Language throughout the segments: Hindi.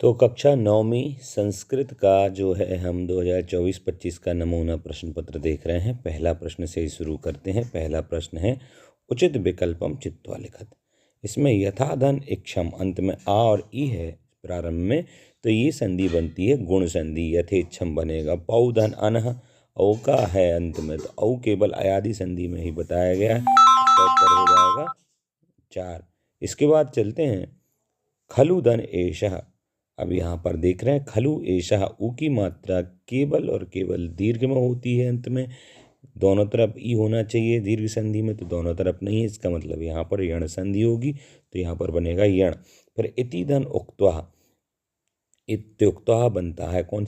तो कक्षा नौवीं संस्कृत का जो है हम 2024-25 का नमूना प्रश्न पत्र देख रहे हैं। पहला प्रश्न से ही शुरू करते हैं। पहला प्रश्न है उचित विकल्पम चित्वा लिखत। इसमें यथाधन इक्षम अंत में आ और ई है प्रारंभ में, तो ये संधि बनती है गुण संधि। यथेच्छम बनेगा। पौधन अनह औ का है अंत में, तो औ केवल अयादि संधि में ही बताया गया है। इसका उत्तर हो जाएगा 4। इसके बाद चलते हैं खलु धन एषः। अब यहाँ पर देख रहे हैं खलु एषः ऊ की मात्रा केवल और केवल दीर्घ में होती है। अंत में दोनों तरफ ई होना चाहिए दीर्घ संधि में, तो दोनों तरफ नहीं है। इसका मतलब यहाँ पर यण संधि होगी, तो यहाँ पर बनेगा यण। फिर इति धन उक्त्वा, इत्युक्त्वा बनता है कौन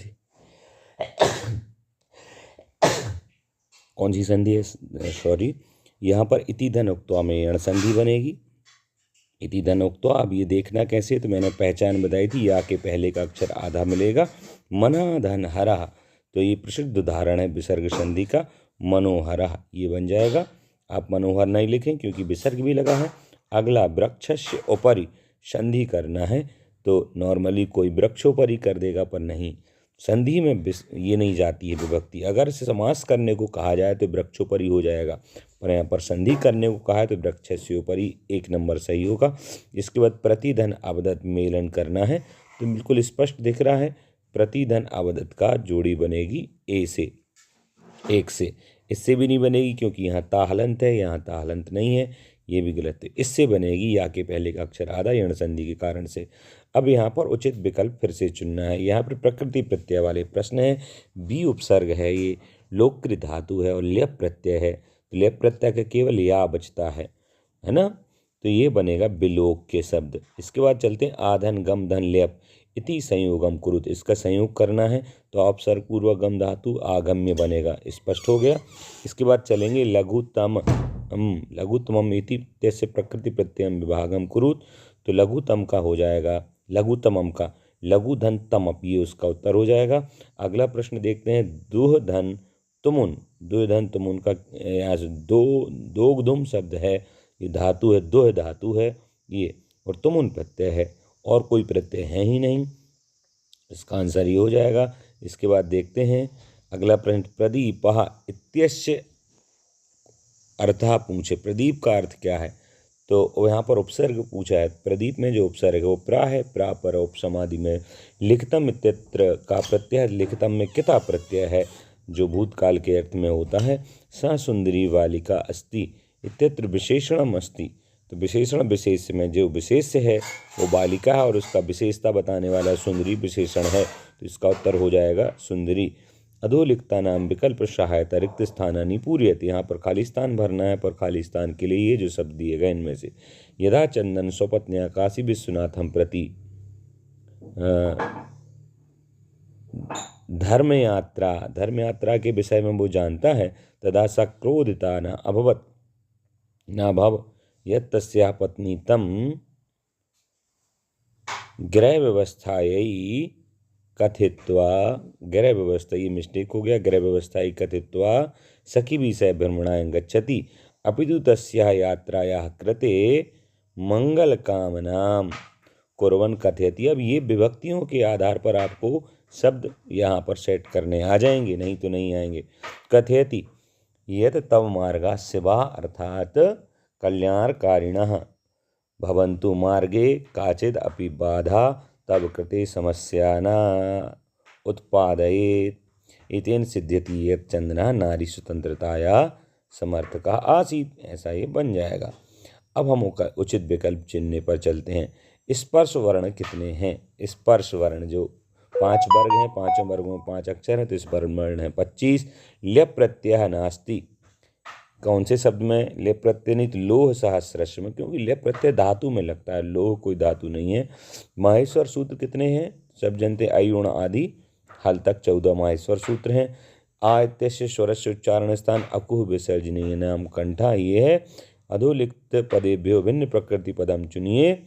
सी संधि है, सॉरी, यहाँ पर इति धन उक्त्वा में यण संधि बनेगी। इति धन उक्त्वा। अब ये देखना कैसे, तो मैंने पहचान बताई थी, या के पहले का अक्षर आधा मिलेगा। मना धन हरः, तो ये प्रसिद्ध उदाहरण है विसर्ग संधि का। मनोहरः ये बन जाएगा। आप मनोहर नहीं लिखें क्योंकि विसर्ग भी लगा है। अगला वृक्षस्य उपरि संधि करना है, तो नॉर्मली कोई वृक्षोपरि कर देगा, पर नहीं, संधि में ये नहीं जाती है विभक्ति। अगर समास करने को कहा जाए तो वृक्षोपरि हो जाएगा, पर यहाँ पर संधि करने को कहा है तो वृक्षस्योपरि 1 नंबर सही होगा। इसके बाद प्रतिधन अवदत मेलन करना है, तो बिल्कुल स्पष्ट दिख रहा है प्रतिधन अवदत का जोड़ी बनेगी ए से, 1 से। इससे भी नहीं बनेगी क्योंकि यहाँ ताहलंत है, यहाँ ताहलंत नहीं है, ये भी गलत है। इससे बनेगी या के पहले का अक्षर आधा यण संधि के कारण से। अब यहाँ पर उचित विकल्प फिर से चुनना है। यहाँ पर प्रकृति प्रत्यय वाले प्रश्न है। बी उपसर्ग है, ये लोककृत धातु है और ल्यप प्रत्यय है, तो ल्यप प्रत्यय का केवल या बचता है ना, तो ये बनेगा बिलोक के शब्द। इसके बाद चलते हैं आधन गम धन ल्यप इति संयोगम कुरुत। इसका संयोग करना है, तो अपसर्ग पूर्वक गम धातु आगम्य बनेगा, स्पष्ट हो गया। इसके बाद चलेंगे लघुतम लघुतमम इति तस्य प्रकृति प्रत्ययम विभागम कुरुत, तो लघुतम का हो जाएगा लघुतमम का लघुधन तमप, ये उसका उत्तर हो जाएगा। अगला प्रश्न देखते हैं दुहधन तुमुन। दुहधन तुमुन का यहाँ से दोगधुम शब्द है, ये धातु है, दुह धातु है ये, और तुमुन प्रत्यय है, और कोई प्रत्यय है ही नहीं, इसका आंसर ये हो जाएगा। इसके बाद देखते हैं अगला प्रश्न प्रदीपः इत्यस्य अर्थः पूछे। प्रदीप का अर्थ क्या है, तो यहाँ पर उपसर्ग पूछा है। प्रदीप में जो उपसर्ग है वो प्रा है, प्रा पर उपसमादि में लिखतम इत्यत्र का प्रत्यय, लिखतम में किता प्रत्यय है जो भूतकाल के अर्थ में होता है। स सुंदरी बालिका अस्ति इत्यत्र विशेषणम अस्ति, तो विशेषण विशेष में जो विशेष है वो बालिका है और उसका विशेषता बताने वाला सुंदरी विशेषण है, तो इसका उत्तर हो जाएगा सुंदरी। अधोलिखता नाम विकल्प सहायता रिक्त स्थानानि पूर्यते। यहाँ पर खाली स्थान भरना है, पर खाली स्थान के लिए ये जो शब्द दिए गए इनमें से यदा चंदन स्वपत्न्या काशी विश्वनाथम प्रति धर्म यात्रा के विषय में वो जानता है, तदा सा क्रोधिता न अभवत न भव यत् तस्याः पत्नी तम गृह व्यवस्थायै कथित्वा, गृह व्यवस्था, ये मिस्टेक हो गया, गृह व्यवस्थायै कथित्वा सखी विषय भ्रमणाय गच्छति अपितु तस्याः यात्रायाः कृते मंगल कामनाम कुर्वन् कथयति। अब ये विभक्तियों के आधार पर आपको शब्द यहाँ पर सेट करने आ जाएंगे, नहीं तो नहीं आएंगे। कथयति यत् तव मार्गा शिवा अर्थात कल्याणकारिणः भवन्तु मार्गे काचिद् अपि बाधा तब कृते समस्या न उत्पादयेत् इतेन सिद्ध्यति यत् चंद्रः नारी स्वतंत्रताया समर्थकः आसीत्। ऐसा ये बन जाएगा। अब हम उचित विकल्प चुनने पर चलते हैं। स्पर्श वर्ण कितने हैं? स्पर्श वर्ण जो 5 वर्ग हैं, 5 वर्गों में 5 अक्षर हैं, तो स्पर्श वर्ण है 25। ल्यप प्रत्यय नास्ति, कौन से शब्द में ल्यप प्रत्यय नहीं, तो लोह सहस्रश में, क्योंकि ल्यप प्रत्यय धातु में लगता है, लोह कोई धातु नहीं है। माहेश्वर सूत्र कितने हैं? सब जानते, अयुण आदि हल तक 14 माहेश्वर सूत्र हैं। आयत्य स्वरस्य उच्चारण स्थान अकुह विसर्जनीय नाम कंठा, ये है। अधोलिखित पदेभ्यो भिन्न प्रकृति पदम चुनिए।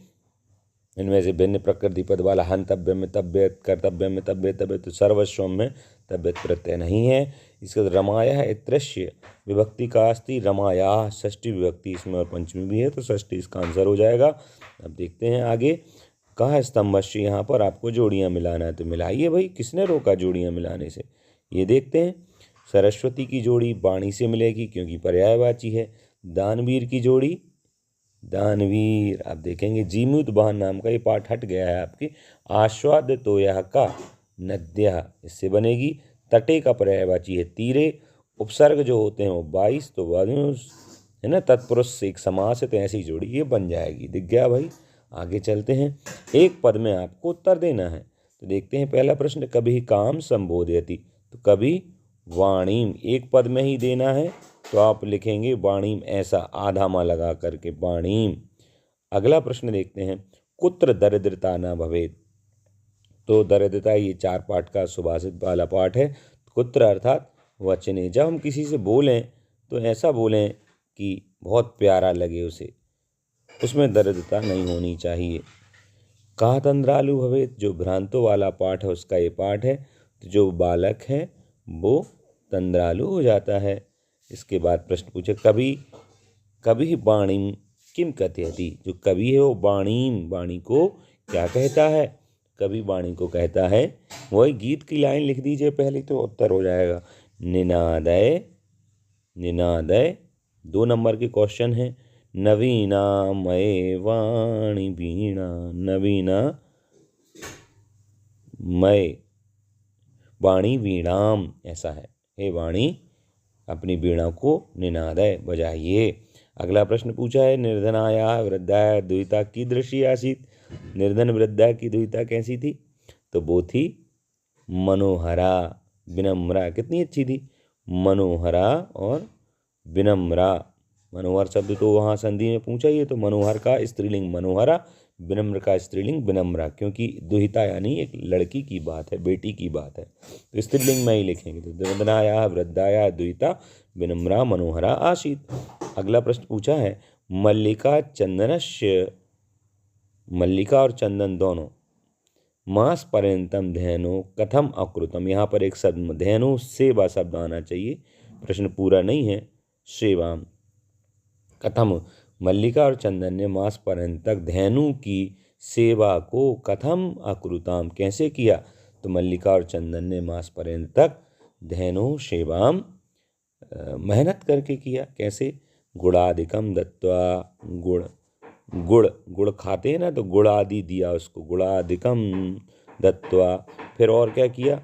इनमें से भिन्न प्रकृति पद वाला हंतव्य में तव्य, कर्तव्य में तव्य, तव्य तो सर्वस्व में तव्य प्रत्यय नहीं है। इसके बाद रमाया इत्रस्य विभक्ति का अस्ति, रमाया षष्ठी विभक्ति इसमें और पंचमी भी है, तो षष्ठी इसका आंसर हो जाएगा। अब देखते हैं आगे। कहा स्तंभश्च, यहाँ पर आपको जोड़ियाँ मिलाना है, तो मिलाइए भाई, किसने रोका जोड़ियाँ मिलाने से। ये देखते हैं। सरस्वती की जोड़ी वाणी से मिलेगी क्योंकि पर्यायवाची है। दानवीर की जोड़ी, दानवीर, आप देखेंगे जीमूतवाहन नाम का ये पाठ हट गया है आपके। आस्वाद तो यह का नद्या, इससे बनेगी। तटे का पर्यायवाची है तीरे। उपसर्ग जो होते हैं वो 22, तो वायुस है ना, तत्पुरुष से एक समास है, तो ऐसी जोड़ी ये बन जाएगी। दिख गया भाई। आगे चलते हैं। एक पद में आपको उत्तर देना है, तो देखते हैं पहला प्रश्न, कभी काम संबोधयति, तो कभी वाणीम, एक पद में ही देना है, तो आप लिखेंगे वाणीम, ऐसा आधा माँ लगा करके वाणीम। अगला प्रश्न देखते हैं, कुत्र दरिद्रता न भवेत्, तो दरिद्रता ये 4 पाठ का सुभाषित वाला पाठ है। कुत्र अर्थात वचने, जब हम किसी से बोलें तो ऐसा बोलें कि बहुत प्यारा लगे उसे, उसमें दरिद्रता नहीं होनी चाहिए। कहा तंद्रालु भवेत्, जो भ्रांतों वाला पाठ है उसका ये पाठ है, तो जो बालक है वो तंद्रालु हो जाता है। इसके बाद प्रश्न पूछे, कभी कभी वाणीम किम कथयति, जो कवि है वो वाणीम, वाणी को क्या कहता है, कभी वाणी को कहता है। वही गीत की लाइन लिख दीजिए पहले, तो उत्तर हो जाएगा। निनादय, निनादय 2 नंबर के क्वेश्चन है। नवीना मय वाणी वीणा, नवीना मय वाणी वीणाम, ऐसा है, हे वाणी अपनी वीणा को निनादय बजाइए। अगला प्रश्न पूछा है, निर्धनाया वृद्धाया दुहिता कीदृशी आसीत्, निर्धन वृद्धा की दुहिता कैसी थी, तो वो थी मनोहरा विनम्रा, कितनी अच्छी थी, मनोहरा और विनम्रा। मनोहर शब्द तो वहाँ संधि में पूछा ही है, तो मनोहर का स्त्रीलिंग मनोहरा, विनम्र का स्त्रीलिंग विनम्रा, क्योंकि दुहिता यानी एक लड़की की बात है, बेटी की बात है, तो स्त्रीलिंग में ही लिखेंगे। तो निर्धनाया वृद्धाया दुहिता विनम्रा मनोहरा आसीत्। अगला प्रश्न पूछा है, मल्लिका चंदनस्य, मल्लिका और चंदन दोनों मास पर्यंतम धेनु कथम अकृतम, यहाँ पर एक शब्द धेनु सेवा शब्द आना चाहिए, प्रश्न पूरा नहीं है। सेवाम कथम, मल्लिका और चंदन ने मास पर्यंत तक धेनु की सेवा को कथम अकृताम, कैसे किया, तो मल्लिका और चंदन ने मास पर्यंत तक धेनु सेवाम मेहनत करके किया। कैसे, गुड़ादिकम दत्वा, गुड़, गुड़ गुड़ खाते हैं ना, तो गुड़ आदि दिया उसको, गुड़ादिकम दत्वा। फिर और क्या किया,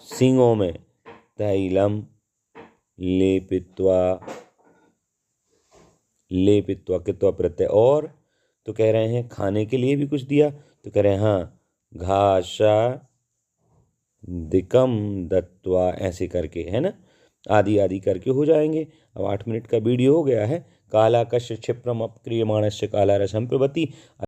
सींगों में तैलम लेपित्वा, लेपित्वा कित्वा प्रत्यय, और तो कह रहे हैं खाने के लिए भी कुछ दिया, तो कह रहे हैं हाँ घासा दिकम दत्वा, ऐसे करके, है ना, आदि आदि करके हो जाएंगे। अब 8 मिनट का वीडियो हो गया है। काला कश्य क्षिप्रम अप्रियमाणस्य काला रसम पिबति।